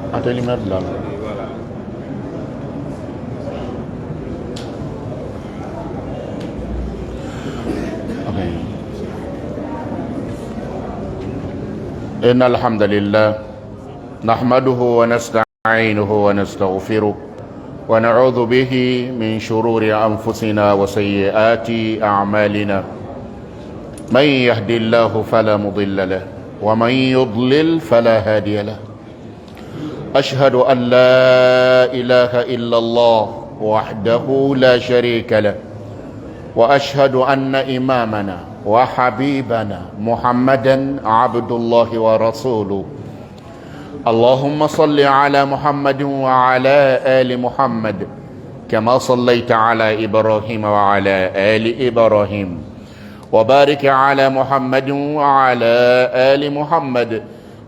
Ateli Medlan. Okay. إن الحمد لله نحمده ونستعينه ونستغفره ونعوذ به من شرور أنفسنا وسيئات أعمالنا من يهد الله فلا مضل له ومن يضلل فلا هادي له أشهد أن لا إله إلا الله وحده لا شريك له وأشهد أن إمامنا وحبيبنا محمدا عبد الله ورسوله اللهم صل على محمد وعلى آل محمد كما صليت على إبراهيم وعلى آل إبراهيم وبارك على محمد وعلى آل محمد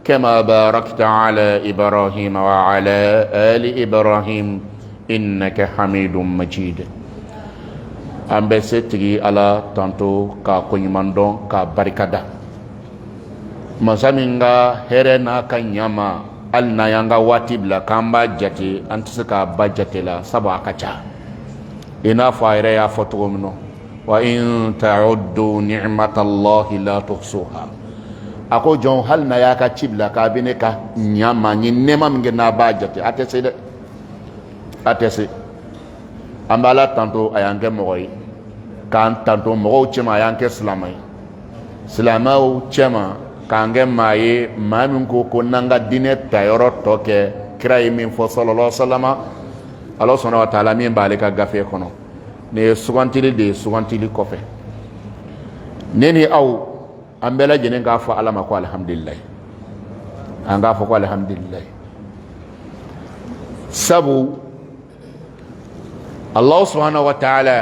كما باركت على إبراهيم وعلى آل إبراهيم إنك حميد مجيد أمبسطي على تانتو كا كونيماندون كا باركادا مسامينغا هرنا كنياما النايانغا واتبلا كامبا جاتي أنتسكا باجاتلا سبا كاچا إنا فايرة يا فتومنو وإن تعدوا نعمة الله لا تحصوها ako jon hal na ya ka cibla ka bine ka nyama ni nema minge na bajate atese de atese ambala tanto ayange moy kan tanto mo chema ayange islamai islamau chema kange maye mamin ko nanga dine tayoro toke kray min fo sallallahu alaihi wasallam Allah subhanahu wa ta'ala min balika gafe kono ne sugantili kofe neni au ambela jenen ga fa alama ko alhamdulillah anga fa ko alhamdulillah sabu Allah subhanahu wa ta'ala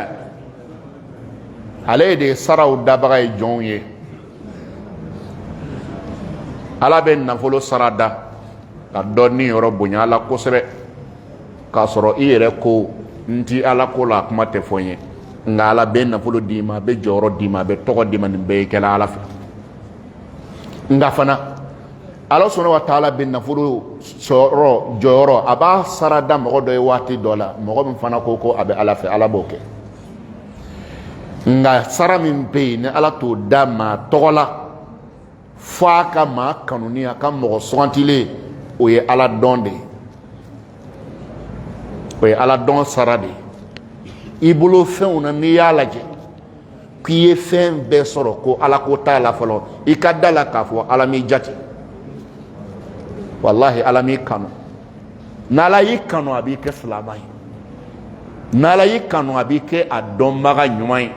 alayde saraw dabagay jonye ala ben na folo sarada ka donni yoro bunya ala ko sebe ka soro ire ko nti ala ko la kuma te fonye nga ala ben na folo dima be joro dima be togo dima be kala ala fa nga fana Allah subhanahu wa ta'ala bin nafuru soro joro aba sarada mo do wati dola mo min fana ko abe ala fe ala boke nga sara min be ne ala to dama tola faka ma kanunia kam mo sontile o ye ala donde o ye ala don sarade ibulo feuna ni yala je kiye fen be soro ko ala ko ta la folo ikadala ka fo ala mi jati wallahi ala mi kanu nala yikanu abike salamai nala yikanu abike adombaga nyumai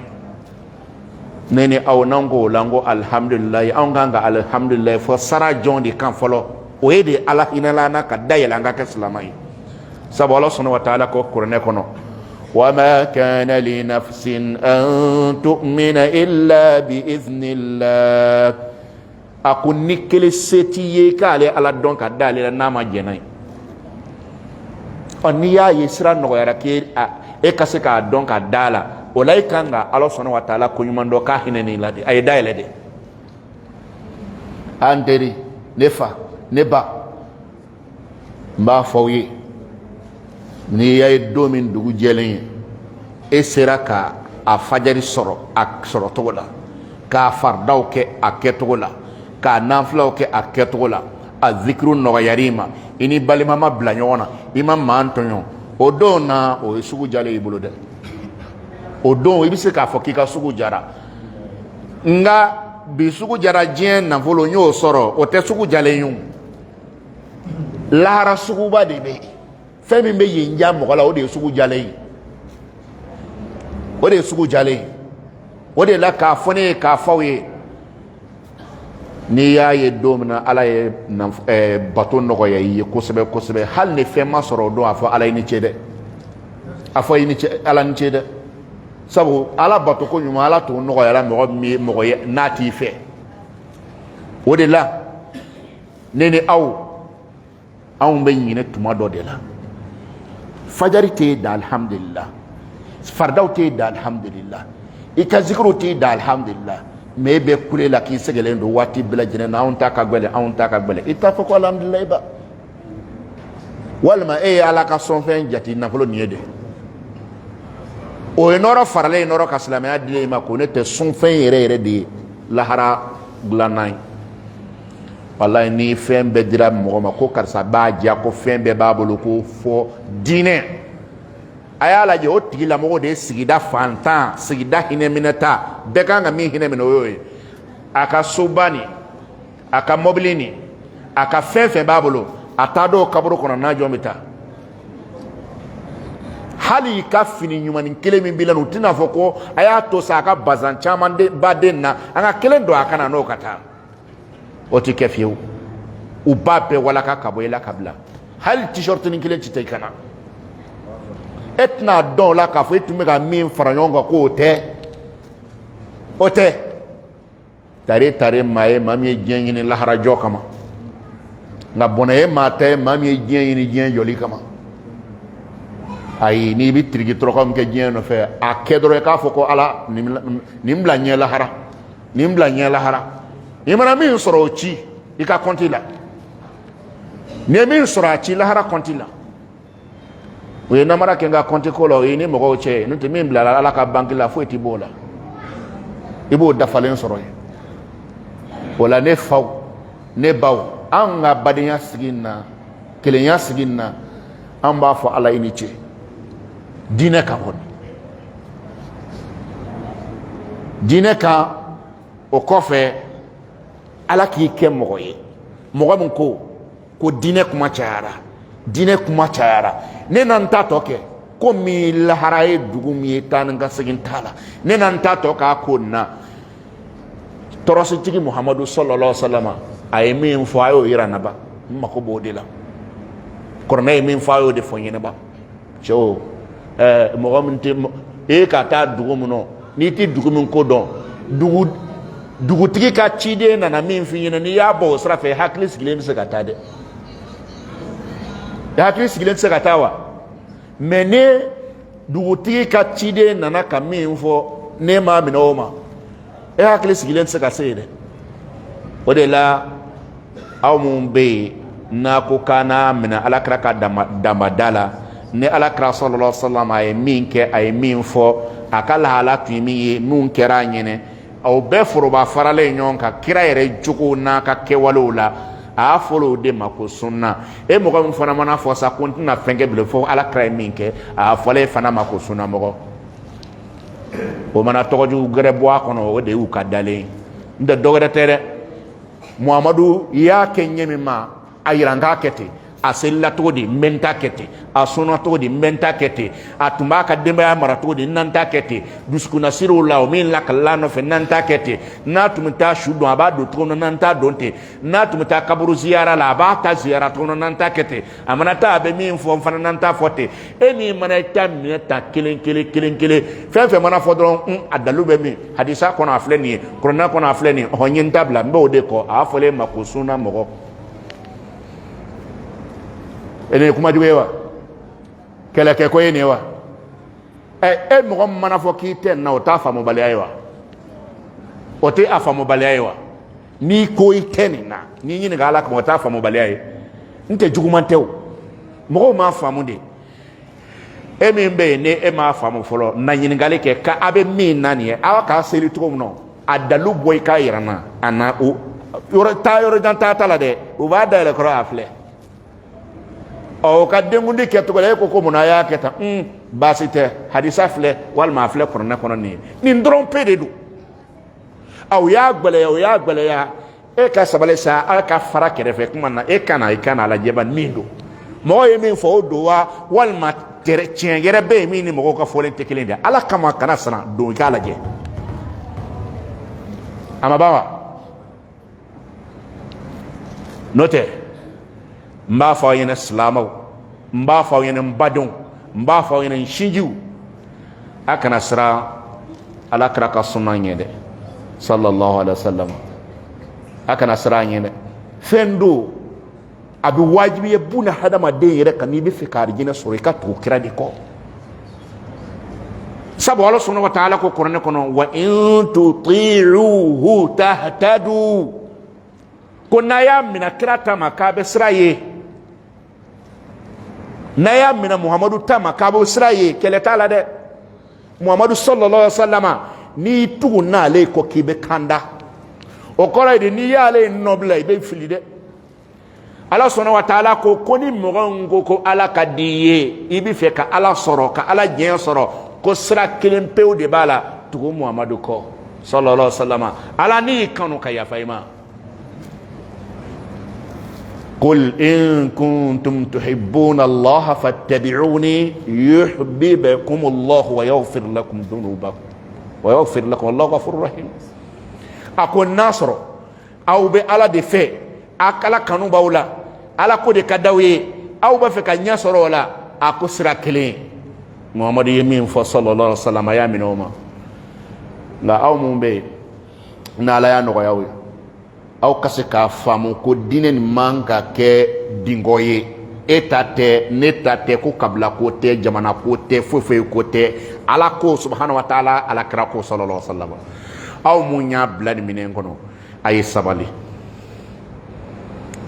nene aw nango lango alhamdulillah aw nganga alhamdulillah fo sara jondi kan folo o yede ala hinala na ka dayela ngaka salamai sabo Allah subhanahu wa ta'ala ko qur'ane kono وما كان لنفس أن تؤمن إلا بإذن الله أكون نكل ستيه كالي على دونك دالي لنما جناي أنيا يسرا نغير كير إكاسكا دونك دالا ولاي كانغا الله سبحانه وتعالى كنيمان دوكا هنني لدي أي داي لدي أندري نفا نبا ما فوي ni yayi domin dugu jelen e sera ka a fajari soro a soro togola ka fardaw ke a ketogola ka naflaw ke a ketogola a zikru no yarima ini balima ma bla nyona imam mantonyo o don na o sugu jale ibulu de o don ibi se ka foki ka sugu jara nga bi sugu jara jien na volo nyo soro o te sugu jale yun lara sugu ba de be femi be yinja mogola o de sugu jale o de sugu jale o de la ka fone ka fawe ni ya ye domina ala ye bato nogo ye kosebe kosebe hal ne fema soro do afo ala ni chede afo ni chede ala ni chede sabu ala bato ko nyuma ala to nogo ya la mogo ye nati fe o de la nene aw be nyine tuma do de la fajari te da alhamdulillah fardaw te da alhamdulillah ika zikru te da alhamdulillah me be kule la ki segelen do wati bela jene na on ta ka gbele ita foko alhamdulillah ba walma ala ka son fen jati nafolo ni de o enoro farale enoro ka silamaya dile ma ko ne te son fen yere de lahara glanai wallahi ni fen be dira mo ma ko karsa ba ja ko fen be babolo ko fo dine ayala je o tigi la mo de sigida fantan sigida hineminata be kan ga mi hinemino yoy aka subani aka mobilini aka fen fen babolo atado kaburu kono na jomita hali ka fini nyumani kele min bilanu tina foko aya to saka bazan chaman de badenna anga kele do akana no kata oti kefiu ubabe wala ka kaboyela kabla hal t-shirt ni kele chite kana etna don la ka fo etume ka min faranyonga ko ote tare maye mami jengini lahara jokama nga bonaye mate mami jengini jen joli kama ay ni bi trigi trokam ke jen no fe a kedro ka foko ala nimbla nye lahara imana min soro chi ika kontila ne min soro chi lahara kontila we na mara ke nga konti ko lo ni mo che nti min bla ala ka banki la fo etibola ibo dafalen soro wala ne faw ne baw an ga badenya sigina kelenya sigina an ba fo ala ini ce dine ka hon dine ka o kofe ala ki ke moye mogo mun ko dine kuma chara ne nan ta toke ko mi lahara e dugu mi tan ga sigin tala ne nan ta to ka ko na torosi tigi muhammadu sallallahu alaihi wasallam ay min fo ayo irana ba mako bodila korna min fo ayo de fonyene ba cho mo minte e ka ta dugu muno ni ti dugu mun ko don dugu tigi ka chide na min fi yene ni ya bo sra fe haklis gilen se ka ta de haklis gilen se ka ta wa mene dugu tigi ka chide na ka min fo ne ma binoma haklis gilen se ka se de o de la aw mun be na ko kana mina alakra ka damadala ne alakra sallallahu alaihi wasallam ay min ke ay min fo akala hala tumi mun kera nyene aw be foroba farale nyon ka kira yere jugo na ka kewalola a folo de mako sunna e mo ko fana mana fo sa kontina fenge bele fo alakra min ke a fole fana mako sunna mo o mana togoju gere bo akono o de u ka dale nda dogere tere muhammadu ya kenye mima ayiranga kete asella todi menta kete asuna todi menta kete atumba ka demba ya mara todi nanta kete duskuna siru la o min la kallano fe nanta kete na tumta shudo abado tono nanta donte na tumta kaburu ziyara la abata ziyara tono nanta kete amanata be min fo fana nanta fote eni manata minata kelen fe mana fodron adalu be mi hadisa kono afleni korona kono afleni honyin tabla mbe odeko afole makusuna mogo ene kuma juwewa kele ke ko ene wa mo mana fo ki ten na o ta fa mo bale aywa o te afa mo bale aywa ni ko iten na ni nyini ga ala ko ta fa mo bale ay nte jugumantew mo ma fa mo de mi mbe ne ma fa mo folo na nyini gale ke ka abe min na ni awa ka seli to no adalu boy ka irana ana o yoro janta tala de o ba da le ko afle o ka dengundi keto ko muna ya keta basite hadisa fle wal ma fle korona kono ni ndron pede du aw ya gbele ya e ka sabale sa al ka fara kerefe kuma na e kana la jeba nindo mo ye min fo do wa wal ma tere chien yere be mi ni mo ko fo len tekelende ala kama kana sana do ka la je ama bawa note mba fa yene slamaw mba fa yene mbadon mba fa yene shinju akana sra ala kraka sunna nyede sallallahu alaihi wasallam akana sra nyede fendo abi wajibi buna hadama de yere kan ni bi fikar jina sori ka to kira di ko sabu Allah subhanahu wa ta'ala ko Qur'an kono wa in tuti'uhu tahtadu kuna ya mina kirata makabe sraye naya mina muhammadu tama kabo siraye kele tala de muhammadu sallallahu alaihi wasallama ni tugu na ale ko kibe kanda o kora de ni ya ale nobla ibe fili de ala subhanahu wa ta'ala ko koni mogongo ko ala kadiye ibi fe ka ala soro ka ala jen soro ko sira kelen pew de bala tugu muhammadu ko sallallahu alaihi wasallama ala ni kanu ka ya faima قل إن كنتم تحبون الله فاتبعوني يحببكم الله ويغفر لكم ذنوبكم ويغفر لكم الله غفور رحيم أكون ناصر أو بألا دفع أكلا كانوا باولا ألا كود كداوي أو بفك ناصر ولا أكو سراكلين محمد يمين صلى الله عليه وسلم يا من أمة لا أو مبي نالا يا نغياوي aw kasi ka famu ko dinen manka ke dingoye etate netate ko kabla ko te jamana ko te fofe ko te ala ko subhanahu wa ta'ala ala kira ko sallallahu alaihi wasallam aw munya blad minen kono ay sabali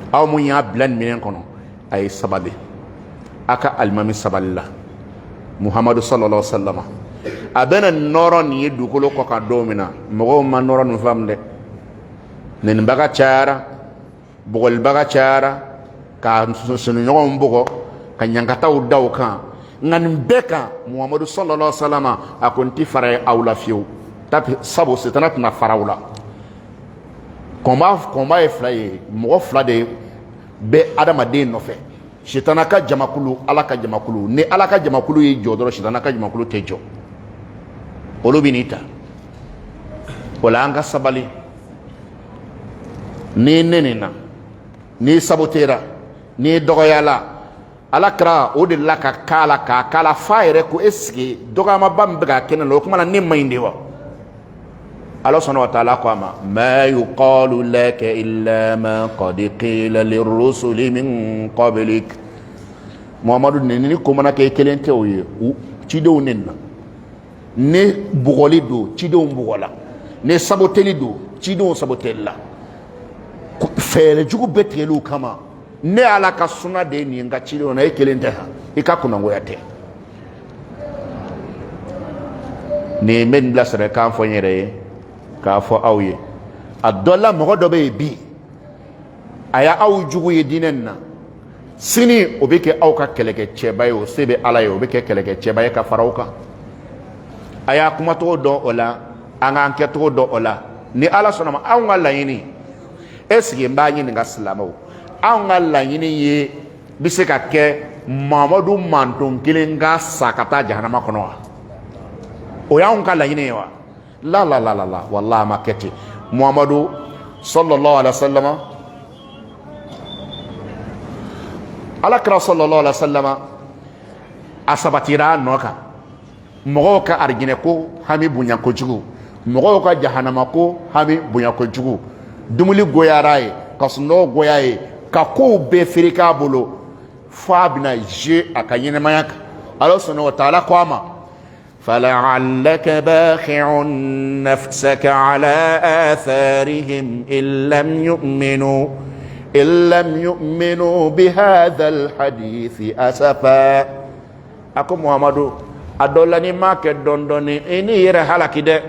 aw munya blad minen kono ay sabali aka almami saballa muhammadu sallallahu alaihi wasallam abena noron yedu ko ko ka domina mo ma noron famde nen baga cara bugol baga cara ka sunu nyogon bugo ka nyankata udaw kan ngan beka muhammadu sallallahu alaihi wasallam akonti fara awla fiu tapi sabo setanat na farawla komba e flaye mo flade be adama de no fe shetanaka jamakulu alaka jamakulu ne alaka jamakulu yi jodoro shetanaka jamakulu tejo olubinita wala anga sabali ni nenena ni sabotera ni dogoyala alakra o de la ka kala faire ko eski dogama bambaga kenan lo kuma na nimma indiwa Allah subhanahu wa ta'ala ko ma yuqalu laka illa ma qad qila lirrusuli min qablik muhammadu ni ko mana ke kelente o ye ci do nenna ne bugoli do ci do bugola ne saboteli do ci do sabotella fere jugu betelu kama ne ala ka suna de ni nga chilo na ekelente ha ika kuna ngoyate ne men blasere kan fo nyere ka fo awye adola mo do be bi aya aw jugu yedinen na sini obike aw ka keleke chebayo sebe ala yo obike keleke chebaye ka farauka aya kuma to do ola anga anke to do ola ni ala sonama aw ngala yini esige mbanyi nga silamo anga la yini ye bisika ke mamadu manton kilinga sakata jahannama kono o ya unka la yini wa la wallahi maketi muhammadu sallallahu alaihi wasallam alakra sallallahu alaihi wasallam asabatira noka mogo ka arjine ko hami bunya ko jugu mogo ka jahannama ko hami bunya ko jugu dumuli goyaraye kasno goyaye ka ko be firika bolo fabna je akanyene mayak Allah subhanahu wa ta'ala qama fala'allaka bakhi'un nafsaka ala atharihim illam yu'minu bihadha alhadith asafa ako muhammadu adolani make dondoni eni yere halakide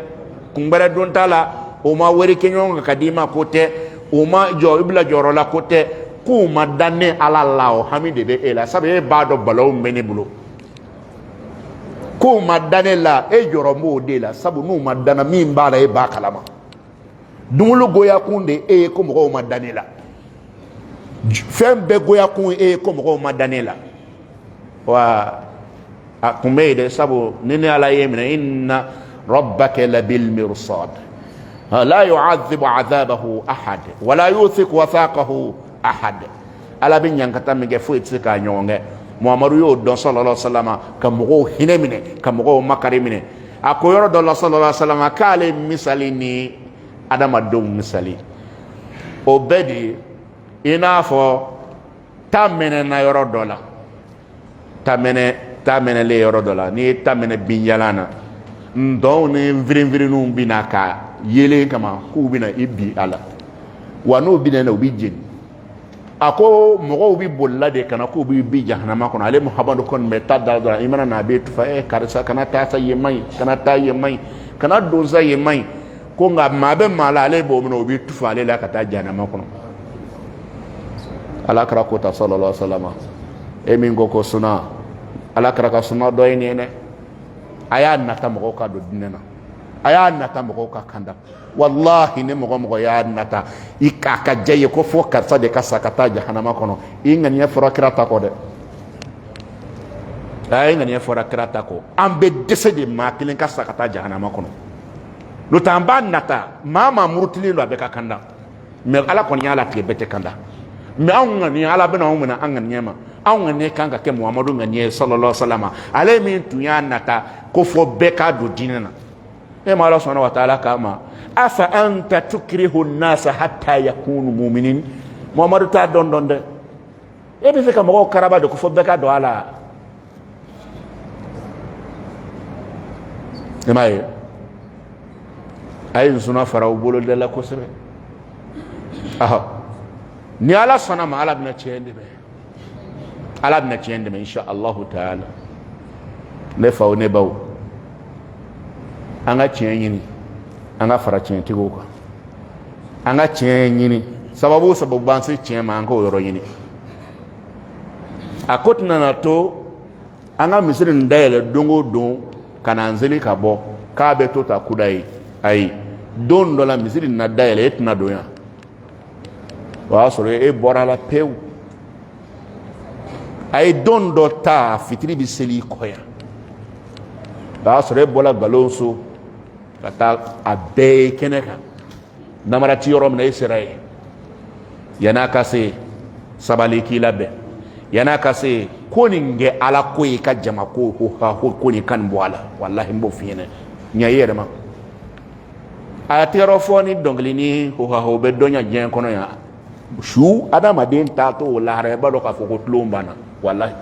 kumbere dontala uma weri kenyon kadima kote uma jo ibla jorola kote kuma danne ala lao hamide be ela sabe bado balaw meni bulo kuma danne la e jorombo de la sabu nu madana min bala e bakalama dumulu goya kunde e ko mo madane la fembe goya kun e ko mo madane la wa akumede sabu nini ala yemina inna rabbaka labil mirsad لا يعذب عذابه أحد ولا يوثق وثاقه أحد ألا بين ينكتم جفوت سكا نيونغ محمد يود صلى الله عليه وسلم كمغو هنمنه كمغو مكرمنه أكو يرد الله صلى الله عليه وسلم قال مثالي أدم دوم مثالي أبدي إنافو تامنه نا يرد الله تامنه لي يرد الله ني تامنه بينيالانا ndone vrin num binaka yele kama ku bina ibi ala wano bina na obi jeni ako mogo bi bolla de kana ko bi jahannama kono ale muhammadu kon meta dara imana na be tufa karisa kana ta sa yemai kana ta yemai kana donza yemai ko nga mabe mala ale bo no bi tufa ale la kata jahannama kono ala kara ko ta sallallahu alaihi wasallam e min go ko suna ala kara ka suna do ne aya nata mogo ka do dinena aya nata mogo ka kanda wallahi ne mogo ya nata ikaka jaye ko fo karsa de kasakata jahannama kono ingani ya fora kirata ko de ay ngani ya fora kirata ko ambe dese de makilin kasakata jahannama kono lo tamba nata mama murtili lo be ka kanda me ala kon yala ke bete kanda me an ngani ala bena on mena an ngani ma an ngani kanga ke muhammadu ngani sallallahu alaihi wasallam ale min tunya nata ko fo be ka do dinena e ma Allah subhanahu wa ta'ala kama afa anta tukrihu an-nasa hatta yakunu mu'minin muhammadu ta don de e be feka mo karaba de ko fo be ka do ala e mai ay suna faraw bolo de la ko sebe aha ni ala sana ma ala bina chende be insha Allah ta'ala ne fa ne baw anga chenyi anga fara chen tigo ko anga chenyi sababu ban se chen ma anga yoro yini akotna na to anga misiri ndayele dongo don kana nzeli kabo ka be to ta kudai ai don do la misiri na dayele etna do ya wa soro e bora la peu ay don do ta fitri bi seli koya wa soro e bola galonso kata abe keneka namarati yorom na israel yana kase sabali kilabe yana kase koninge ala koyi ka jama ko ha koni kan boala wallahi mbo fine nyayere ma atero foni donglini ho ha ho be donya jen kono ya shu adama den tato la hare bado ka foko tlombana wallahi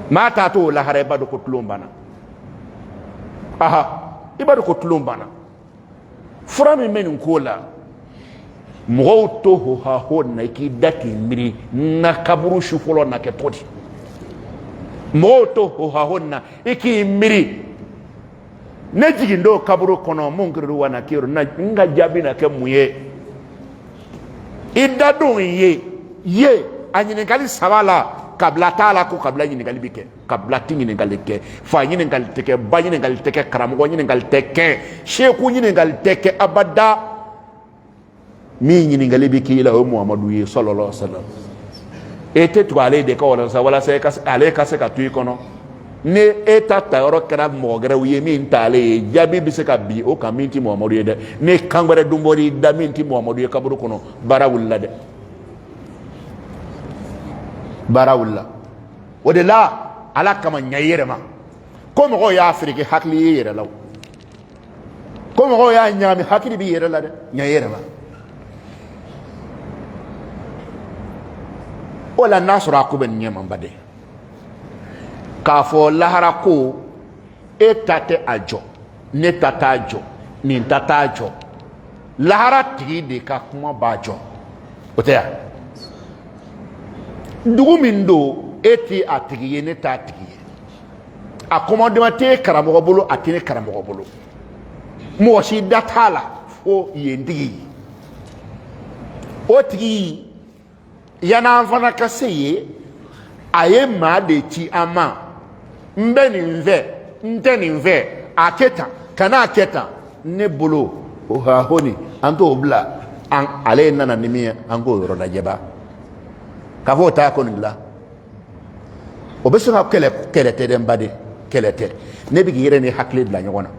ma tato la hare bado ko tlombana aha ibado ko tlombana furami men kola moto ho ha ho na ki dati miri na kaburu shu folo na ke podi moto ho ha ho na iki miri ne jigindo kaburu kono mungiru wana kiru na nga jabi na ke muye idadun ye anyine gali sabala kabla tala ko kabla nyine gali bike kabla tingine gali ke fa nyine gali teke ba nyine gali teke karamugo nyine gali teke sheku nyine gali teke abada mi nyine gali bike ila muhammadu sallallahu alaihi wasallam ete to ale de ko wala se ka ale ka se ka tu kono ne eta tayoro kera mogere wiye min tale jabi bi se ka bi o ka minti muhammadu de ne kangere dumbori da minti muhammadu kaburu kono barawulla de barawulla o de la ala kama nyayere ma ko mo ya afrique hakli yere law ko mo ya nyami hakli bi yere la de nyayere ma wala nasra ko ben nyama bade ka fo lahara ko etate ajo ne tata ajo ni tata ajo lahara tigi de ka kuma bajo oteya dugu min do eti atigi ne ta tigi a commandement te karamogo bolo atine karamogo bolo mo si datala fo yendigi o tigi yana fana kaseye aye ma de ti ama mbeni nve nteni nve aketa kana aketa ne bolo o ha honi anto obla an ale nana nimi ango ro da jeba ka vota ko nila o be so kele te dem bade kele te ne bi yire ne hakle bla nyona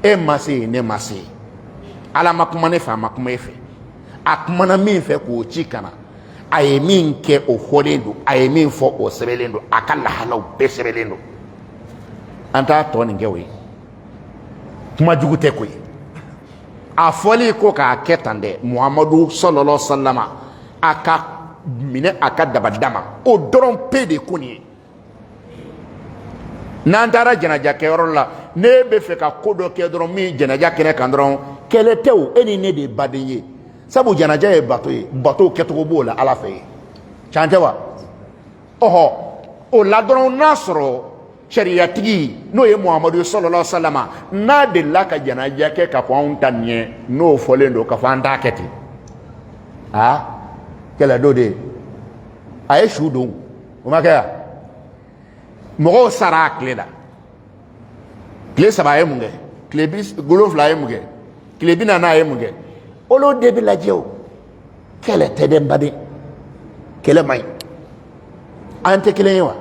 e masi ne masi ala makuma ne fa makuma efe akuma na mi fe ko chikana aye min ke o holendo aye min fo o sebelendo akalla halaw be sebelendo anta to ni ngewe kuma jugute koy a foli ko ka ketande muhammadu sallallahu alaihi wasallama aka mine aka dabadama o doron pe de kuni nandara janaja ke yorola ne be fe ka kodo ke doron mi janaja kene kan doron keletew eni ne de badeye sabu janaja ye bato kɛcogo b'o la ala fɛ can tɛ wa ɔhɔ o la dɔrɔn n'a sɔrɔ sariyatigi n'o ye muhamadu sallallahu alaihi wasallam n'a delila ka janaja kɛ k'a fɔ anw ta nin ye n'o fɔlen don k'a fɔ an t'a kɛ ten kɛlɛ dɔ de a ye su don o ma kɛ yan mɔgɔw sara a tile la tile 3 a ye mun kɛ tile 7 a ye mun kɛ tile 40 a ye mun kɛ olu de bɛ lajɛ o kɛlɛ tɛ dɛ n baden kɛlɛ man ɲi an tɛ kelen ye wa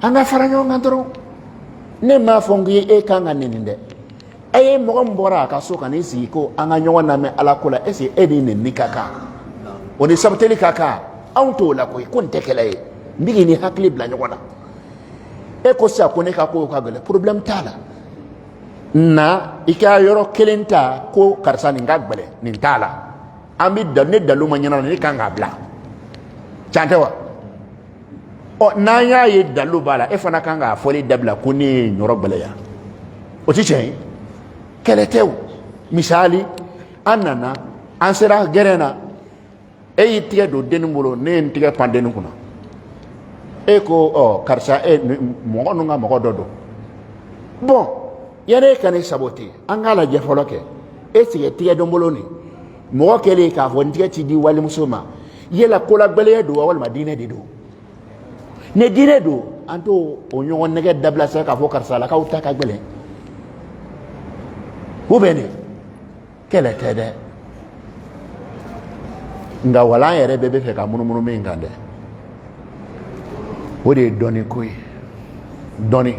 an ka fara ɲɔgɔn kan dɔrɔn ne m'a fɔ n k'e kan ka nɛni dɛ a ye mɔgɔ min bɔra a ka so ka n'i sigi ko an ka ɲɔgɔn lamɛn ala ko la est-ce que e ni nɛni ka kan o ni sabateli ka kan anw t'o la koyi ko nin tɛ kɛlɛ ye n bɛ k'i ni hakili bila ɲɔgɔn na e ko sisan ko ne ka ko ka gɛlɛn problème t'a la na i ka yɔrɔ kelen ta ko karisa nin ka gɛlɛn nin t'a la an bɛ ne dalu ma ɲɛna ne kan k'a bila can tɛ wa ɔ n'an y'a ye dalu b'a la e fana kan k'a fɔli dabila ko ne ye yɔrɔ gɛlɛya o tɛ tiɲɛ ye kɛlɛ tɛ o misali an nana an sera gɛrɛn na e y'i tigɛ don denni bolo ne ye n tigɛ pan denni kunna e ko ɔ karisa mɔgɔ ninnu ka mɔgɔ dɔ don bɔn yanni e ka ne sabote an k'a lajɛ fɔlɔ kɛ e sigi tigɛ don bolo nin mɔgɔ kɛlen k'a fɔ n tigɛ ti di walimuso ma yala kolagɛlɛya don wa walima diinɛ de don ni diinɛ don an t'o o ɲɔgɔn nɛgɛ dabila sa k'a fɔ karisa la k'aw ta ka gɛlɛn u bɛ ne kɛlɛ tɛ dɛ nka wala an yɛrɛ bɛɛ bɛ fɛ ka munumunu min kan dɛ o de ye dɔnni ko ye dɔnni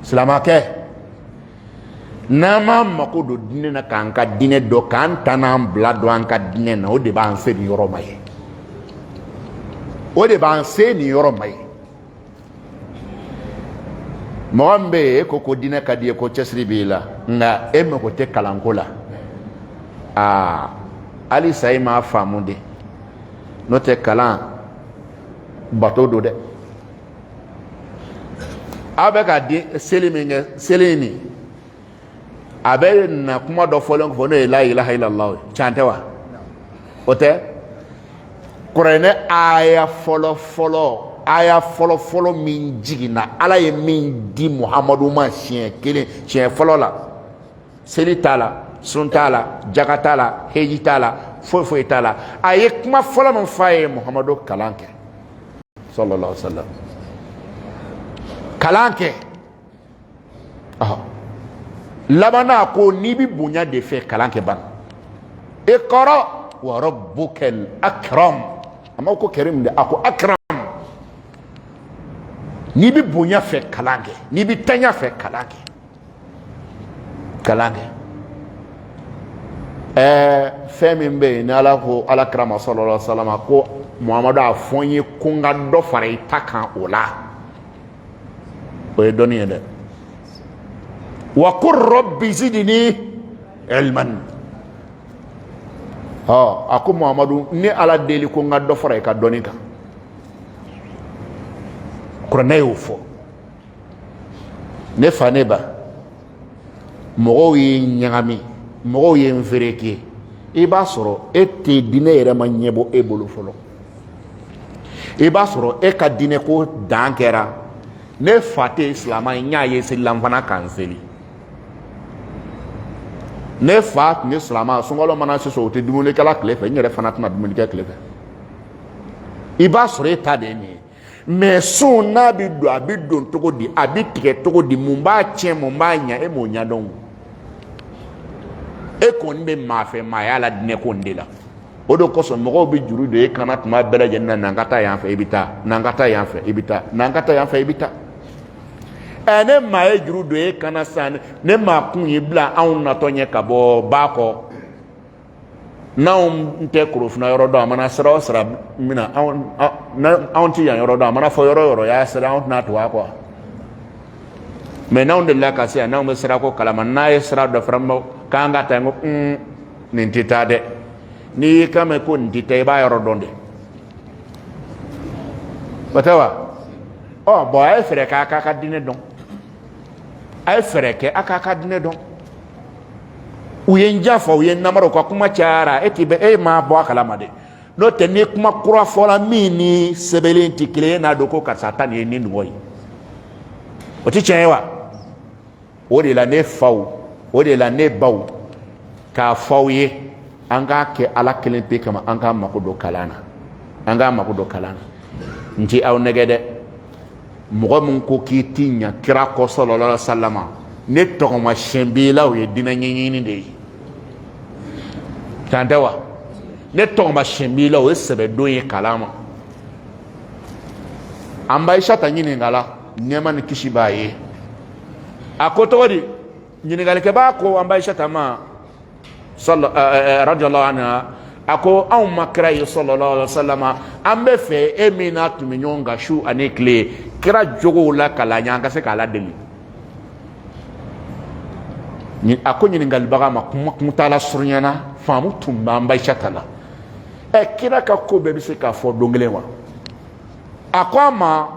silamakɛ n'an m'an mako don diinɛ na k'an ka diinɛ dɔn k'an ta n'an bila dɔn an ka diinɛ na o de b'an se nin yɔrɔ ma ye o de b'an se nin yɔrɔ ma ye mɔgɔ min bɛ yen e ko ko diinɛ ka di ye ko cɛsiri b'i la nka e mago tɛ kalanko la halisa e m'a faamu de n'o tɛ kalan bato don dɛ aw bɛ ka seli min kɛ seli nin a bɛ na kuma dɔ fɔlen fɔ n'o ye la ilaha illallah ye can tɛ wa o tɛ kuranɛ aya fɔlɔ min jiginna ala ye min di muhamadu ma siɲɛ kelen siɲɛ fɔlɔ la seli t'a la sun t'a la jaka t'a la heji t'a la foyi foyi t'a la a ye kuma fɔlɔ min f'a ye muhamadu kalan kɛ sallallahu alaihi wasallam kalan kɛ labanna ko n'i bɛ bonya de fɛ kalan kɛ ban iqra wa rabbukal akram a ma ko karim de a ko akram n'i bɛ bonya fɛ kalan kɛ n'i bɛ tanya fɛ kalan kɛ kalan kɛ fɛn min bɛ yen ni ala ko alakira ma sallallahu alaihi wasallam ko muhamadu a fɔ n ye ko n ka dɔ fara i ta kan o la o ye dɔnni ye dɛ wa qur rabbi zidni ilman a ko muhamadu ne ala deli ko n ka dɔ fara i ka dɔnni kan kuranɛ y'o fɔ ne fa ne ba mɔgɔw ye ɲagami mɔgɔw ye n fereke i b'a sɔrɔ e tɛ diinɛ yɛrɛ ma ɲɛbɔ e bolo fɔlɔ i b'a sɔrɔ e ka diinɛ ko dan kɛra ne fa tɛ silamɛ ye n y'a ye selilanfana kan seli ne fa tun ye silamɛ sunkalo mana sisan o tɛ dumunikɛla tile fɛ n yɛrɛ fana tɛna dumuni kɛ tile fɛ i b'a sɔrɔ e ta de ye nin ye mais sun n'a bɛ don a bɛ don cogo di a bɛ tigɛ cogo di mun b'a tiɲɛ mun b'a ɲɛ e m'o ɲɛdɔn e kɔni bɛ maa fɛ maaya la diinɛ ko in de la o de kosɔn mɔgɔw bɛ juru don e kana tuma bɛɛ lajɛlen na n'an ka taa yan fɛ i bɛ taa n'an ka taa yan fɛ i bɛ taa n'an ka taa yan fɛ i bɛ taa ne maa ye juru don e kana san ne maa kun ye bila anw natɔ ɲɛ ka bɔ ba kɔ n'anw tɛ korofina yɔrɔ dɔn a mana sira o sira min na anw tɛ yan yɔrɔ dɔn a mana fɔ yɔrɔ o yɔrɔ y'a sira anw tɛna tugu a kɔ mais n'anw delila ka se yan n'anw bɛ sira ko kalama n'a ye sira dɔ fara k'an ka taa ko nin tɛ taa dɛ n'i y'i kan mɛn ko nin tɛ taa i b'a yɔrɔ dɔn de o tɛ wa bon a ye fɛɛrɛ kɛ a k'a ka diinɛ dɔn a ye fɛɛrɛ kɛ a k'a ka diinɛ dɔn u ye n jafa u ye namaro ka kuma cayara e ma bɔ a kalama de n'o tɛ ni kuma kura fɔla min ni sɛbɛnlen tɛ kelen ye n'a dɔn ko karisa ta nin ye nin nɔgɔ ye o tɛ tiɲɛ ye wa o de la ne faw o de la ne baw k'a fɔ aw ye an k'a kɛ ala kelen pe kama an k'a mako don kalan na an k'a mako don kalan na n tɛ aw nɛgɛ dɛ mɔgɔ min ko k'i ti ɲa kira kɔ sallallahu alaihi wasallam ne tɔgɔma siɲɛ b'i la o ye diinɛ ɲɛɲini de ye tan tɛ wa ne tɔgɔma siɲɛ b'i la o ye sɛbɛdon ye kalan ma an b'a Aisata ɲininka la nɛɛma ni kisi b'a ye a ko cogo di ɲininkalikɛbaa ko an b'a Aisata ma radiyallahu anha a ko anw ma kira ye sallallahu alaihi wasallam an bɛ fɛ e min n'a tun bɛ ɲɔgɔn kan su ani tile kira jogow la kalan an ka se k'a ladeli a ko ɲininkalibaga ma kuma taala surunyana faamu tun b'an b'a Aisata la kira ka ko bɛɛ bɛ se k'a fɔ don kelen wa a ko a ma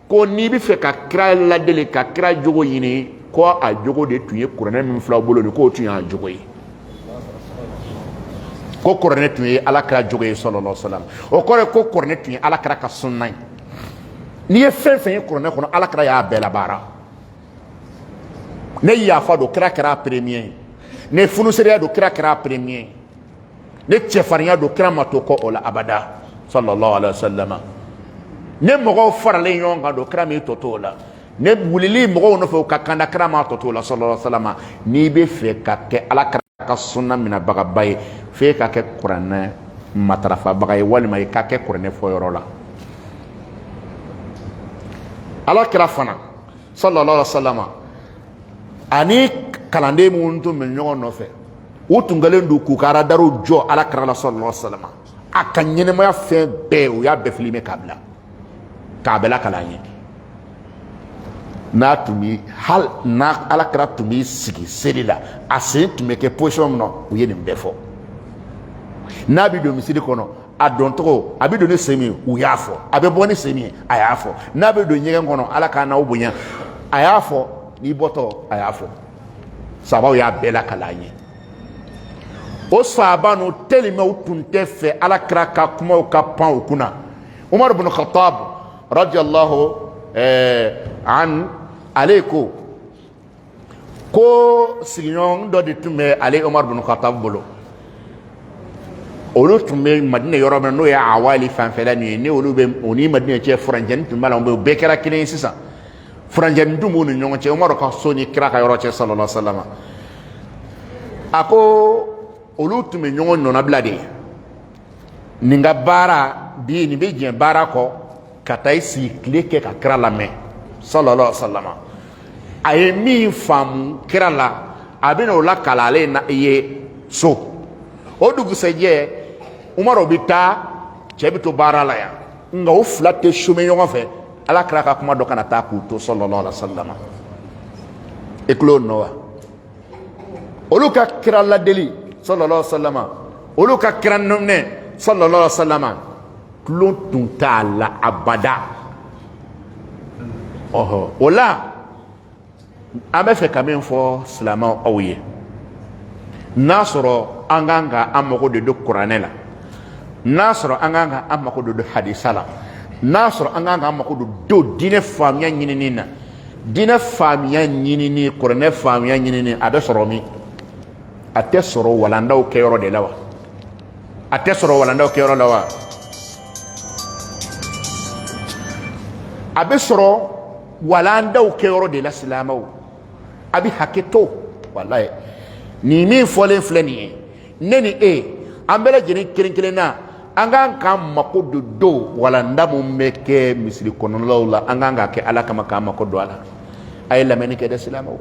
ko n'i bɛ fɛ ka kira ladeli ka kira jogo ɲini ko a jogo de tun ye kuranɛ min filaw bolo nin k'o tun y'a jogo ye ko kuranɛ tun ye ala kira jogo ye sallallahu alaihi wasallam o kɔrɔ ko kuranɛ tun ye ala kira ka sunna ye n'i ye fɛn fɛn ye kuranɛ kɔnɔ ala kira y'a bɛɛ labaara ne yafa don kira kɛra premier ye ne funusereya don kira kɛra premier ye ne cɛfarinya don kira ma to kɔ o la abada sallallahu alaihi wasallam ne mɔgɔw faralen ɲɔgɔn kan don kira min tɔ t'o la ne wulili mɔgɔw nɔfɛ u ka kanda kira ma tɔ t'o la sallallahu alaihi wasallam n'i bɛ fɛ ka kɛ ala kira ka sunna minɛbagaba ye f'e ka kɛ kuranɛ matarafabaga ye walima i ka kɛ kuranɛ fɔyɔrɔ la ala kira fana sallallahu alaihi wasallam ani kalanden minnu tun bɛ ɲɔgɔn nɔfɛ u tun kɛlen don k'u ka radariw jɔ ala kira la sallallahu alaihi wasallam a ka ɲɛnɛmaya fɛn bɛɛ u y'a bɛɛ filime k'a bila k'a bɛɛ lakalan ye n'a tun bɛ hali n'a ala kira tun bɛ sigi seli la a sen tun bɛ kɛ position min na u ye nin bɛɛ fɔ n'a bɛ don misiri kɔnɔ a dɔn tɔgɔ a bɛ don ni sen min u y'a fɔ a bɛ bɔ ni sen min a y'a fɔ n'a bɛ don ɲɛgɛn kɔnɔ ala k'a n'aw bonya a y'a fɔ n'i bɔtɔ a y'a fɔ sabaw y'a bɛɛ lakalan ye o sahaba ninnu tellement u tun tɛ fɛ ala kira ka kumaw ka pan u kunna Umar ibn Khattab radiyallahu an ale ko sigiɲɔgɔn dɔ de tun bɛ ale Umar ibn Khattab bolo olu tun bɛ Madina yɔrɔ min n'o ye Awali fanfɛla nin ye ni olu bɛ o ni Madina cɛ furancɛni tun b'a la u bɛɛ kɛra kelen ye sisan furancɛni dun b'u ni ɲɔgɔn cɛ Umar ka so ni kira ka yɔrɔ cɛ sallallahu alaihi wasallam a ko olu tun bɛ ɲɔgɔn nɔnabila de nin ka baara bi nin bɛ diɲɛ baara kɔ ka taa i sigi tile kɛ ka kira lamɛn sallallahu alaihi wasallam a ye min faamu kira la a bɛ n'o la kalan ale na ye so o dugusɛjɛ Umaru bɛ taa cɛ bɛ to baara la yan nka o fila tɛ chômer ɲɔgɔn fɛ ala kira ka kuma dɔ kana taa k'u to sallallahu alaihi wasallam e tulo nɔ wa olu ka kira ladeli sallallahu alaihi wasallam olu ka kira nɔminɛ sallallahu alaihi wasallam tulo tun t'a la abada o la an bɛ fɛ ka min fɔ silamɛw aw ye n'a sɔrɔ an kan ka an mago de don kuranɛ la n'a sɔrɔ an kan ka an mago de don hadisa la n'a sɔrɔ an kan ka an mago don diinɛ faamuya ɲinini na diinɛ faamuya ɲinini kuranɛ faamuya ɲinini a bɛ sɔrɔ min a tɛ sɔrɔ walandaw kɛyɔrɔ de la wa a tɛ sɔrɔ walandaw kɛyɔrɔ la wa a bɛ sɔrɔ walandaw kɛyɔrɔ de la silamɛw a bɛ hakɛ to walayi nin min fɔlen filɛ nin ye ne ni e an bɛɛ lajɛlen kelen kelen na an kan k'an mako don walanda min bɛ kɛ misiri kɔnɔlaw la an kan k'a kɛ ala kama k'an mako don a la a ye lamɛnni kɛ dɛ silamɛw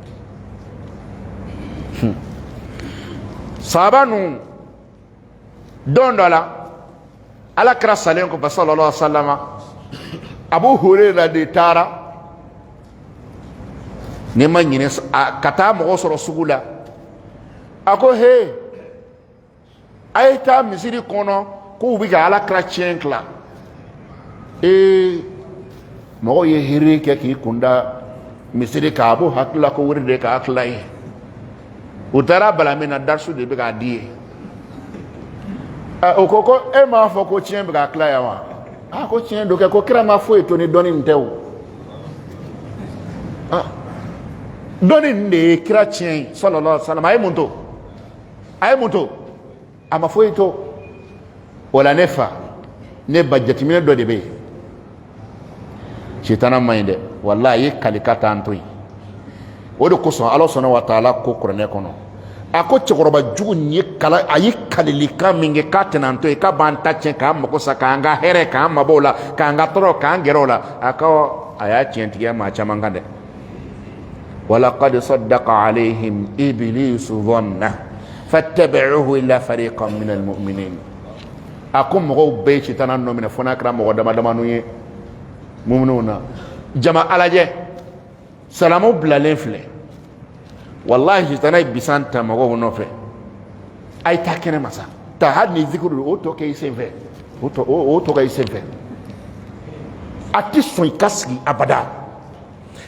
sahaba ninnu don dɔ la ala kira salen kɔfɛ sallallahu alaihi wasallam Abu Hurairah de taara ne ma ɲinɛ ka taa mɔgɔ sɔrɔ sugu la a ko he a ye taa misiri kɔnɔ k'u bɛ ka ala kira tiɲɛ tila mɔgɔw ye hiri kɛ k'i kunda misiri kan a b'o hakili la ko wari de ka tila ye utara balamina darsu de be ka di o koko e ma fo ko tien be ka kla ya wa ko tien do ke ko kira ma fo eto ni doni ntew doni ne kira tien sallallahu alaihi wasallam ay munto ama fo eto wala nefa ne bajjati min do de be shaytan mayinde wallahi kalikata antoi wodo ko so Allah subhanahu wa ta'ala ko qur'ane kono ako chokoroba jugu ni kala ayi kalilika minge katenanto e ka banta chen ka mako sakanga here ka mabola ka ngatro ka ngerola ako aya chentiya ma chamangande wala qad saddaqa alaihim iblis dhanna fattabi'uhu illa fariqan min almu'minin akum mo be chitana no mina fona kra mo dama dama nuye mu'minuna jama alaje salamu blalen fle wallahi jitana bisanta mago no fe ay takene masa ta hadni zikru o to kay senve o to kay senve ati son kaski abada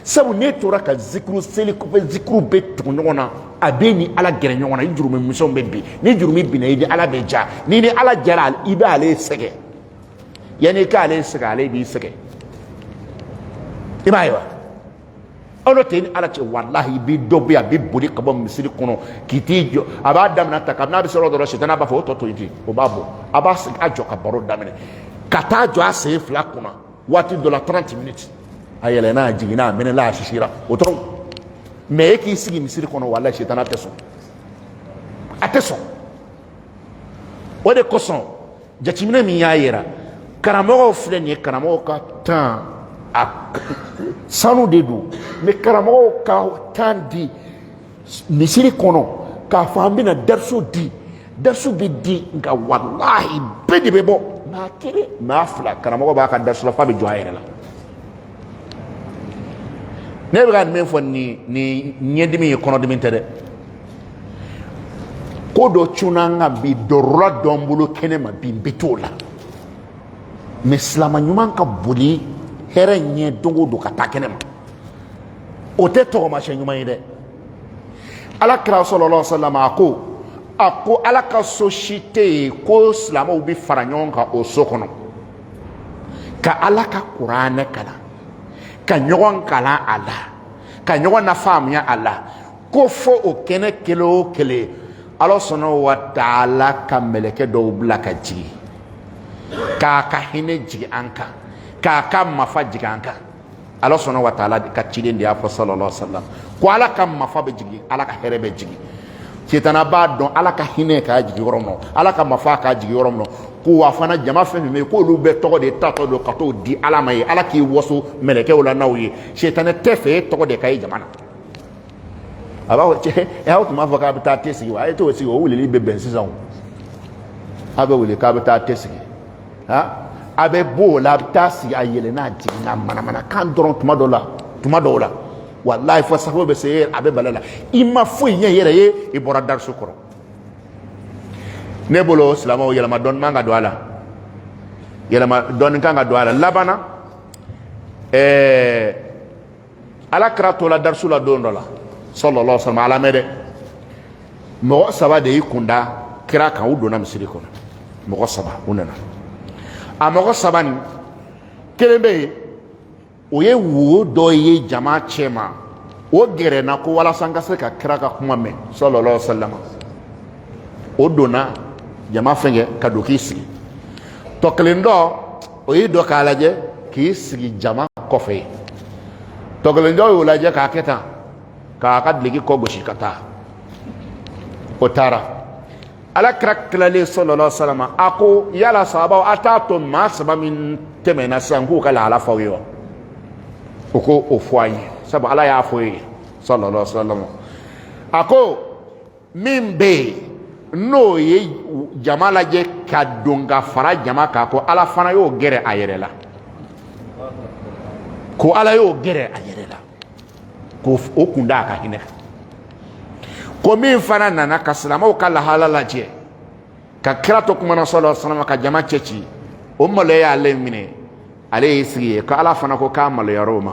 sabu ne tora ka zikru seli ko be zikru be to nyona abeni ala gere nyona injurume muso be bi ni jurumi bi na idi ala be ja ni ala jara ibe ale sege yani ka ale sege ale bi sege ibaywa ono ten ala ce wallahi bi dobi abi buri kabo misiri kono kitijo aba damna takabna bi soro do shitana ba fo to yiti o babo aba ajo ka baro damne kata jo ase fla kuna wati do la 30 minutes ayele na jigina mena la shishira o to me ki sigi misiri kono wallahi shitana ateso o de koson jatimina mi yayera karamo fle ni karamo ka tan sanu de do me karamo ka tandi misiri kono ka fambina darso bi di nga wallahi bedi bebo na kire na fla karamo ba ka darso fa bi joyere la ne be gan men fo ni nyedimi kono de mintere ko do chunanga bi dorra dombulo kene ma bi betola mislama nyuman ka buli here nye dongo do ka takene ma o te to ma shenyu mai de ala kra sallallahu alaihi wasallam ako ala ka société ko islam o bi faranyon ka o sokono ka ala ka qur'an kala ka nyogon kala ala ka nyogon na famya ala ko fo o kene kelo kele ala subhanahu wa ta'ala ka meleke do blaka ji ka hine ji anka ka mafa jiganka Allah subhanahu wa ta'ala ka cilin da ya fa sallallahu alaihi wasallam ko ala ka mafa be jigi ala ka herebe jigi cetana ba don ala ka hine ka jigi yorono ala ka mafa ka jigi yorono ko wa fana jama fe me ko lu be to de tato do ka to di ala mai ala ki woso meleke wala nawi cetana tefe to de kai jamana aba che e hawtu ma fa ka bita tesi wa to si o wuli be ben sisan aba wuli ka bita tesi ha abe bo la tasi ayele na jina mana kan doron tuma do la wallahi fa sahabo be se abe balala imma fo yen yere ye e bora dar sukoro ne bolo islamo yela ma don manga do ala yela ma don kanga do ala labana ala krato la dar sula don do la sallallahu alaihi wasallam ala mede mo saba de ikunda kira kan udo na misiri kono mo saba unana amogo sabani kelembe oye wo do ye jama chema o gere na ko wala sanga se ka kira ka kuma me sallallahu alaihi wasallam o dona jama fenge ka do kisi to kelendo oye do ka laje kisi jama kofe to kelendo o laje ka keta ka kadligi ko goshi kata o tara ala krak klale sallallahu alaihi wasallam ako yala sahaba atato masaba min temena sangu kala ala fawiyo oko ofwai sabu ala ya foyi sallallahu alaihi wasallam ako mimbe no ye jamala je kadunga fara jama ka ko ala fana yo gere ayere la ko ala yo gere ayere la ko okunda ka hine ko min fana nana ka silamaw ka lahala lajɛ ka kira to kuma na sallallahu alaihi wasallam ka jama cɛci o maloya ale minɛ ale y'i sigi ye ko ala fana ko k'a maloyar'o ma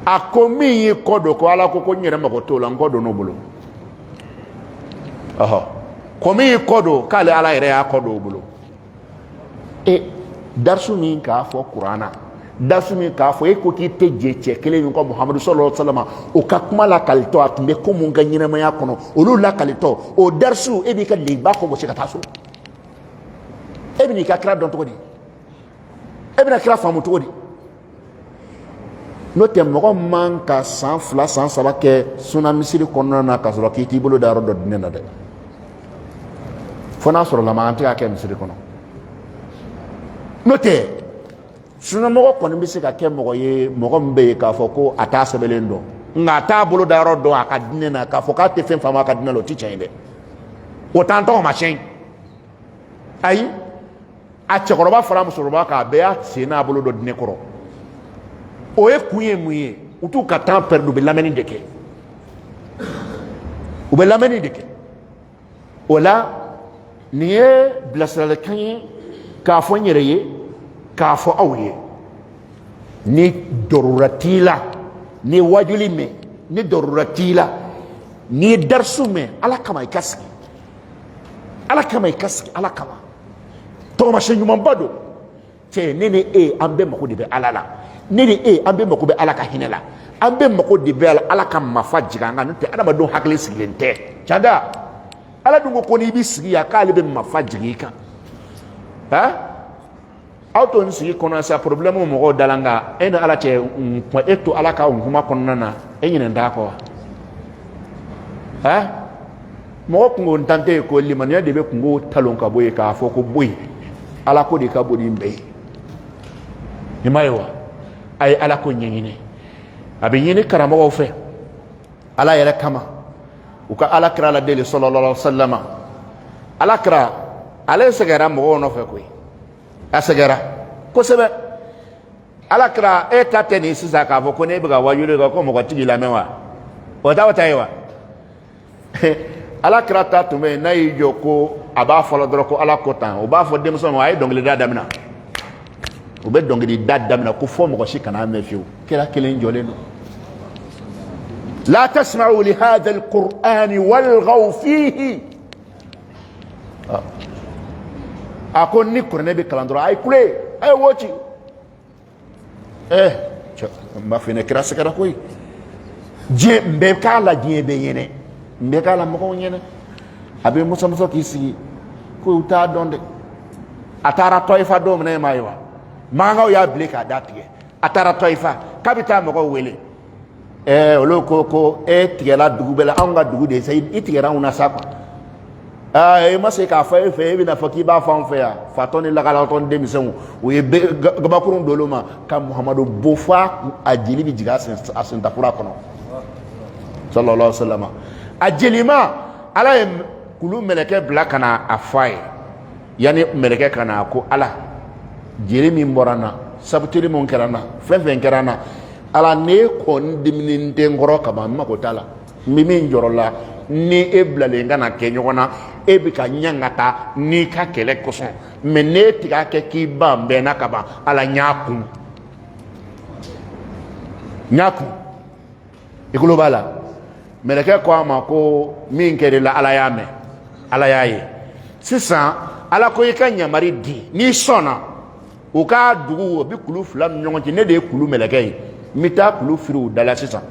a ko min y'i kɔ don ko ala ko n yɛrɛ mago t'o la n kɔ don n'o bolo ko min y'i kɔ don k'ale ala yɛrɛ y'a kɔ don o bolo darisu min k'a fɔ kuranna darisu min k'a fɔ e ko k'i tɛ jɛ cɛ kelen min kɔ Muhamadu sallallahu alaihi wasallam o ka kuma lakalitɔ a tun bɛ ko mun ka ɲɛnamaya kɔnɔ olu lakalitɔ o darisu e b'i ka leba kɔ gosi ka taa so e bɛ n'i ka kira dɔn cogo di e bɛna kira faamu cogo di n'o tɛ mɔgɔ man ka san 2 san 3 kɛ sunna misiri kɔnɔna na ka sɔrɔ k'i t'i bolo da yɔrɔ dɔ diinɛ na dɛ fo n'a sɔrɔ lama an tɛ ka kɛ misiri kɔnɔ n'o tɛ sunnamɔgɔ kɔni bɛ se ka kɛ mɔgɔ ye mɔgɔ min bɛ yen k'a fɔ ko a t'a sɛbɛnlen dɔn nka a t'a bolo da yɔrɔ dɔn a ka diinɛ na k'a fɔ k'a tɛ fɛn faamu a ka diinɛ la o tɛ tiɲɛ ye dɛ o t'an tɔgɔ ma tiɲɛ ayi a cɛkɔrɔba fara musokɔrɔba k'a bɛɛ y'a sen n'a bolo dɔ diinɛ kɔrɔ o ye kun ye mun ye u t'u ka temps perdre u bɛ lamɛnni de kɛ u bɛ lamɛnni de kɛ o la nin ye bilasiralikan ye k'a fɔ n yɛrɛ ye k'a fɔ aw ye ni dɔrɔra t'i la ni wajuli mɛn ni dɔrɔra t'i la ni ye darisu mɛn ala kama i ka sigi ala kama i ka sigi ala kama tɔgɔmasɛn ɲumanba don cɛ ne ni e an bɛɛ mako de bɛ ala la ne ni e an bɛɛ mako bɛ ala ka hinɛ la an bɛɛ mako de bɛ ala ka mafa jigin an kan n'o tɛ adamadenw hakili sigilen tɛ canda ala dun ko n'i b'i sigi yan k'ale bɛ mafa jigin i kan aw to nin sigi kɔnɔ sa problème mɔgɔw dala nka e ni ala cɛ e to ala ka kuma kɔnɔna na e ɲinɛ t'a kɔ wa mɔgɔ kungo ntante ye ko limaniya de bɛ kungo talon ka bɔ yen k'a fɔ ko bɔ yen ala ko de ka bon nin bɛɛ ye nin ma ye wa a ye ala ko ɲɛɲini a bɛ ɲini karamɔgɔw fɛ ala yɛrɛ kama u ka ala kira la deli sallallahu alaihi wasallam ala kira ale sɛgɛra mɔgɔw nɔfɛ koyi a sɛgɛra kosɛbɛ ala kira e ta tɛ nin sisan k'a fɔ ko ne bɛ ka wajuli kɛ ko mɔgɔ tigi lamɛn wa o ta o ta ye wa ala kira ta tun bɛ yen n'a y'i jɔ ko a b'a fɔlɔ dɔrɔn ko ala ko tan o b'a fɔ denmisɛnw a ye dɔnkilida daminɛ u bɛ dɔnkilida daminɛ ko fɔ mɔgɔ si kana mɛn fiyewu kira kelen jɔlen don la tasma'u li hadha al-qur'ani walghaw fihi a ko ni kuranɛ bɛ kalan dɔrɔn a ye kule a ye wɔci n b'a fɔ ne kira sɛgɛra koyi diɲɛ n bɛ k'a la diɲɛ bɛ ɲɛnɛ n bɛ k'a la mɔgɔw ɲɛnɛ a bɛ musamusa k'i sigi ko u t'a dɔn dɛ a taara tɔyifa don min na e m'a ye wa mankankaw y'a bilen k'a da tigɛ a taara tɔyifa k'a bɛ taa mɔgɔw wele olu ko e tigɛla dugu bɛɛ la anw ka dugu de ye sa i tigɛra anw na sa quoi e ma se k'a fɔ e fɛ e bɛna fɔ k'i b'a fɔ anw fɛ yan fatɔ ni lakalatɔ ni denmisɛnw o ye gabakurun don olu ma ka Muhamadu bo fɔ a jeli bɛ jigin a sentakura kɔnɔ sallallahu alaihi wasallam a jelima ala ye kulu mɛlɛkɛ bila ka na a fɔ a ye yanni mɛlɛkɛ ka na ko ala jeli min bɔra n na sabuteli min kɛra n na fɛn fɛn kɛra n na ala ne kɔni diminen tɛ n kɔrɔ kaban n mago t'a la n bɛ min jɔrɔ la ni e bilalen ka na kɛ ɲɔgɔn na e bɛ ka ɲa ka taa n'i ka kɛlɛ kosɔn mɛ n'e tigɛ kɛ k'i ban bɛnna ka ban ala n y'a kun i tulo b'a la mɛlɛkɛ ko a ma ko min kɛra i la ala y'a mɛn ala y'a ye sisan ala ko i ka yamari di n'i sɔnna u ka dugu o bɛ kulu fila ni ɲɔgɔn cɛ ne de ye kulu mɛlɛkɛ ye n bɛ taa kulu firi u da la sisan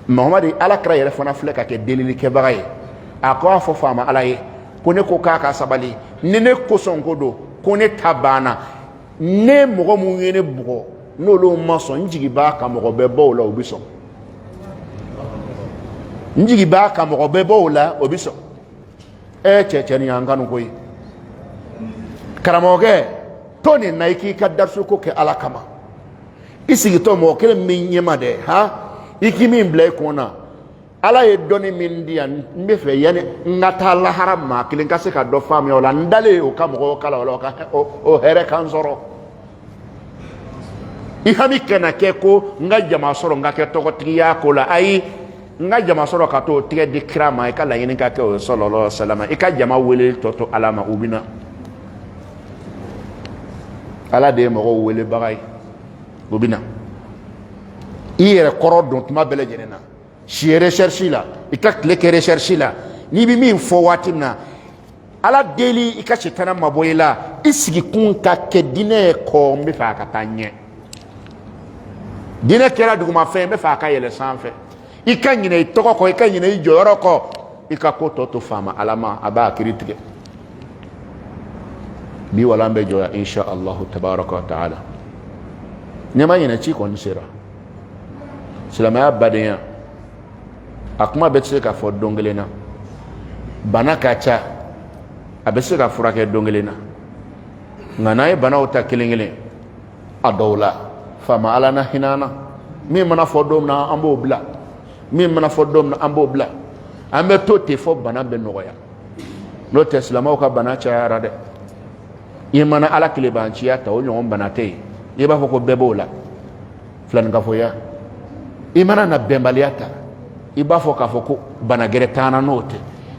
Muhamadu ala kira yɛrɛ fana filɛ ka kɛ delilikɛbaga ye a ko a fɔ faama ala ye ko ne ko k'a ka sabali ni ne kosɔn ko don ko ne ta banna ne mɔgɔ minnu ye ne bugɔ n'olu ma sɔn n jigi b'a ka mɔgɔ bɛɛ bɔ o la o bɛ sɔn n jigi b'a ka mɔgɔ bɛɛ bɔ o la o bɛ sɔn cɛ nin y'an kanu koyi karamɔgɔkɛ to nin na i k'i ka darisuko kɛ ala kama i sigitɔ mɔgɔ kelen min ɲɛma dɛ i k'i min bila i kun na ala ye dɔnni min di yan n bɛ fɛ yanni n ka taa lahara maa kelen ka se ka dɔ faamuya o la n dalen o ka mɔgɔw kala o la o hɛrɛ kan sɔrɔ i hami kana kɛ ko n ka jama sɔrɔ n ka kɛ tɔgɔtigiya ko la ayi n ka jama sɔrɔ ka t'o tigɛ di kira ma i ka laɲini ka kɛ o ye sallallahu alaihi wasallam i ka jama wele tɔ to ala ma u bɛ na ala de ye mɔgɔw welebaga ye u bɛ na yɛrɛ kɔrɔ dɔn tuma bɛɛ lajɛlen na si recherche la i ka tile kɛ recherche la n'i bɛ min fɔ waati min na ala deli i ka sitana mabɔ i la i sigikun ka kɛ diinɛ kɔ n bɛ fɛ a ka taa ɲɛ diinɛ kɛra dugumafɛn n bɛ fɛ a ka yɛlɛ sanfɛ i ka ɲinɛ i tɔgɔ kɔ i ka ɲinɛ i jɔyɔrɔ kɔ i ka ko tɔ to faama ala ma a b'a kiiri tigɛ bi wala an bɛ jɔya insha allahu tabaraka wa taala n'i ma ɲinɛ ci kɔni sera silamɛya badenya a kuma bɛ se ka fɔ don kelen na bana ka ca a bɛ se ka furakɛ don kelen na nka n'a ye banaw ta kelen kelen a dɔw la faama ala na hinɛ na min mana fɔ don min na an b'o bila min mana fɔ don min na an b'o bila an bɛ to ten fɔ bana bɛ nɔgɔya n'o tɛ silamɛw ka bana cayara dɛ i mana ala tilebanciya ta o ɲɔgɔn bana tɛ yen i b'a fɔ ko bɛɛ b'o la filanikafoya i mana na bɛnbaliya ta i b'a fɔ k'a fɔ ko bana gɛrɛ t'an n'o tɛ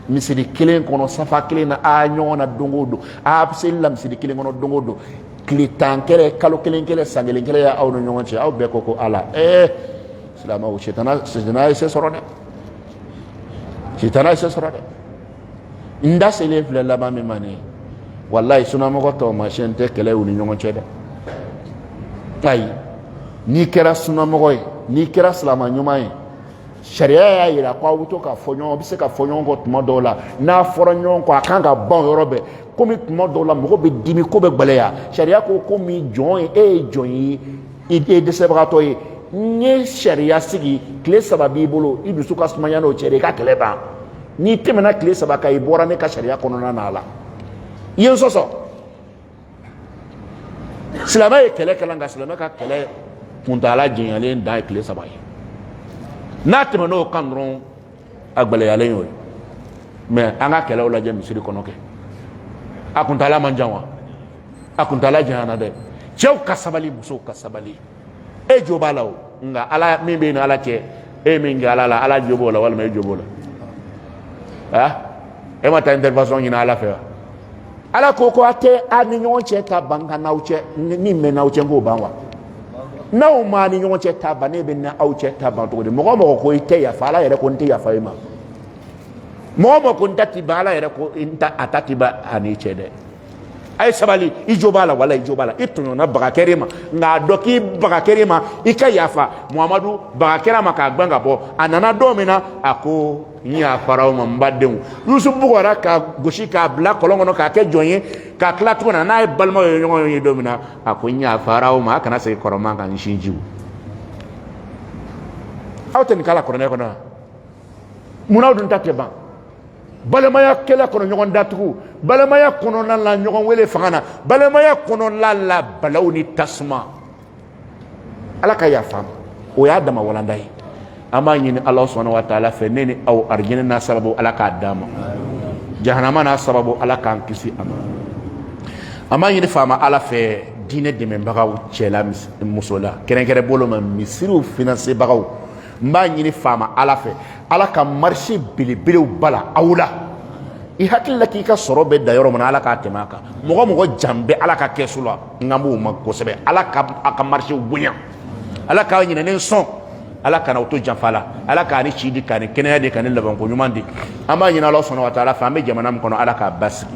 misiri kelen kɔnɔ safa kelen na a ɲɔgɔn na don o don a bɛ se la misiri kelen kɔnɔ don o don tile tan kɛlɛ kalo kelen kɛlɛ san kelen kɛlɛ y'aw ni ɲɔgɔn cɛ aw bɛɛ ko ala silamɛw sitana ye se sɔrɔ dɛ sitana ye se sɔrɔ dɛ n da selen filɛ laban min ma ne walayi sunamɔgɔ tɔw masiyɛn tɛ kɛlɛ u ni ɲɔgɔn cɛ dɛ ayi n'i kɛra sunamɔgɔ ye n'i kɛra silamɛ ɲuman ye sariya y'a yira ko aw bɛ to ka fɔ ɲɔgɔn bɛ se ka fɔ ɲɔgɔn kɔ tuma dɔw la n'a fɔra ɲɔgɔn kɔ a kan ka ban yɔrɔ bɛɛ komi tuma dɔw la mɔgɔ bɛ dimi ko bɛ gbɛlɛya sariya ko komi jɔn ye e ye jɔn ye i ye dɛsɛbagatɔ ye n ye sariya sigi tile 3 b'i bolo i dusu ka sumaya n'o cɛ de i ka kɛlɛ ban n'i tɛmɛna tile 3 kan i bɔra ne ka sariya kɔnɔna na a la i ye n sɔsɔ silamɛ ye kɛlɛ kɛla nka silamɛ ka kɛlɛ kuntala jɛnyalen dan ye tile 3 ye n'a tɛmɛn'o kan dɔrɔn a gbɛlɛyalen y'o ye mɛ an ka kɛlɛw lajɛ misiri kɔnɔ kɛ a kuntala man jan wa a kuntala janyana dɛ cɛw ka sabali musow ka sabali e jo b'a la o nka ala min bɛ yen ni ala cɛ e min kɛ ala la ala jo b'o la walima e jo b'o la e ma taa intervention ɲini ala fɛ wa ala ko ko a tɛ a ni ɲɔgɔn cɛ ta ban ka n'aw cɛ ni mɛ n'aw cɛ k'o ban wa n'aw ma ni ɲɔgɔn cɛ ta ban ne bɛ n'aw cɛ ta ban cogo di mɔgɔ o mɔgɔ ko i tɛ yafa ala yɛrɛ ko n tɛ yafa i ma mɔgɔ o mɔgɔ ko n ta ti ban ala yɛrɛ ko a ta ti ban a n'i cɛ dɛ a ye sabali i jo b'a la wala i jo b'a la i tɔɲɔna baga kɛr'e ma nka a dɔn k'i baga kɛr'e ma i ka yafa muhamadu baga kɛra ma k'a gɛn ka bɔ a nana don min na a ko n yafara aw ma n badenw yusufu bugɔra ka gosi k'a bila kɔlɔn kɔnɔ k'a kɛ jɔn ye k'a tila tuguni na n'a ye balimaw ye ɲɔgɔn ye don min na a ko n yafara aw ma a kana segin kɔrɔman kan n sinjiw aw tɛ nin k'ala kɔrɔnɛ kɔnɔ munna aw dun ta tɛ ban balimaya kɛlɛ kɔnɔ ɲɔgɔn datugu balimaya kɔnɔna la ɲɔgɔn wele fanga na balimaya kɔnɔna la balaw ni tasuma ala ka yafa o y'a dama walanda ye an b'a ɲini ala subhanahu wa taala fɛ ne ni aw arijinɛ n'a sababu ala k'a d'a ma jahanama n'a sababu ala k'an kisi a ma an b'a ɲini faama ala fɛ diinɛ dɛmɛbagaw cɛla muso la kɛrɛnkɛrɛn bolo ma misiriw finansebagaw n b'a ɲini faama ala fɛ ala ka marché belebelew bala aw la i hakili la k'i ka sɔrɔ bɛ da yɔrɔ min na ala k'a tɛmɛ a kan mɔgɔ mɔgɔ jan bɛ ala ka kɛsu la n kan b'o ma kosɛbɛ ala ka a ka marché bonya ala k'a ɲinɛnen sɔn ala kana o to janfa la ala k'a ni ci di k'a ni kɛnɛya di k'a ni labanko ɲuman di an b'a ɲini ala sɔnna wa taala fɛ an bɛ jamana min kɔnɔ ala k'a basigi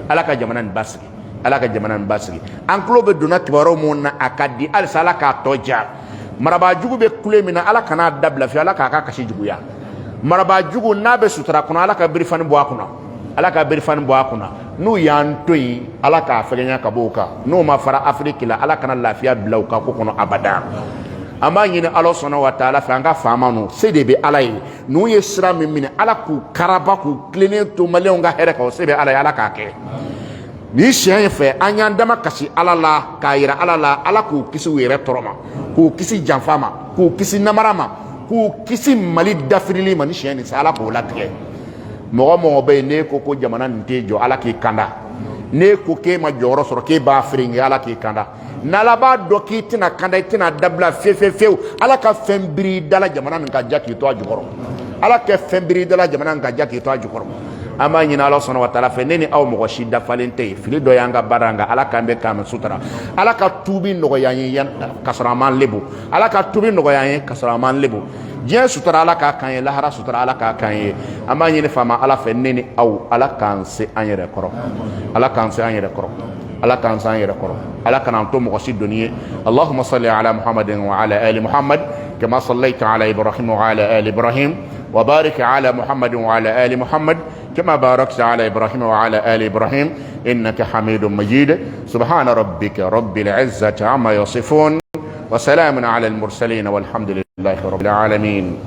ala ka jamana nin basigi ala ka jamana nin basigi an tulo bɛ donna kibaruyaw mun na a ka di halisa ala k'a tɔ ja marabaajugu bɛ kule min na ala kan'a dabila fiyewu ala k'a ka kasi juguya marabaajugu n'a bɛ sutura kɔnɔ ala ka birifani bɔ a kunna ala ka birifani bɔ a kunna n'u y'an to yen ala k'a fɛgɛnya ka bɔ o kan n'o ma fara afiriki la ala kana lafiya bila u ka ko kɔnɔ abada an b'a ɲini ala sɔnna wa taala fɛ an ka faama nu se de bɛ ala ye n'u ye sira min minɛ ala k'u karaba k'u tilennen to maliyɛnw ka hɛrɛ kan o se bɛ ala ye ala k'a kɛ nin siɲɛ in fɛ an y'an dama kasi ala la k'a yira ala la ala k'u kisi u yɛrɛ tɔɔrɔ ma k'u kisi janfa ma k'u kisi namara ma k'u kisi mali dafirili ma ni siɲɛ nin se ala k'o latigɛ mɔgɔ mɔgɔ bɛ yen n'e ko ko jamana nin tɛ jɔ ala k'i kanda n'e ko k'e ma jɔyɔrɔ sɔrɔ k'e b'a feere ala k'i kanda n'ala b'a dɔn k'i tɛna kanda i tɛna dabila fiyewu ala ka fɛn biri dala jamana nin ka ja k'i to a jukɔrɔ ala ka fɛn biri dala jamana nin ka ja k'i to a jukɔrɔ ama nyina Allah subhanahu wa ta'ala fe neni aw mo shida falente fili do yanga baranga ala kambe kam sutra ala ka tubi no yanyi yan kasraman lebu ala ka tubi no yanyi kasraman lebu diɲɛ sutura ala ka kan ye lahara sutura ala ka kan ye an b'a ɲini faama ala fɛ ne ni aw ala k'an se an yɛrɛ kɔrɔ ala k'an se an yɛrɛ kɔrɔ ala k'an se an yɛrɛ kɔrɔ ala kana an to mɔgɔ si doni ye allahumma salli ala muhammadin wa ala ali muhammad kama sallaita ala ibrahim wa ala ali ibrahim wa barik ala muhammadin wa ala ali muhammad كما باركت على إبراهيم وعلى آل إبراهيم إنك حميد مجيد سبحان ربك رب العزة عما يصفون وسلام على المرسلين والحمد لله رب العالمين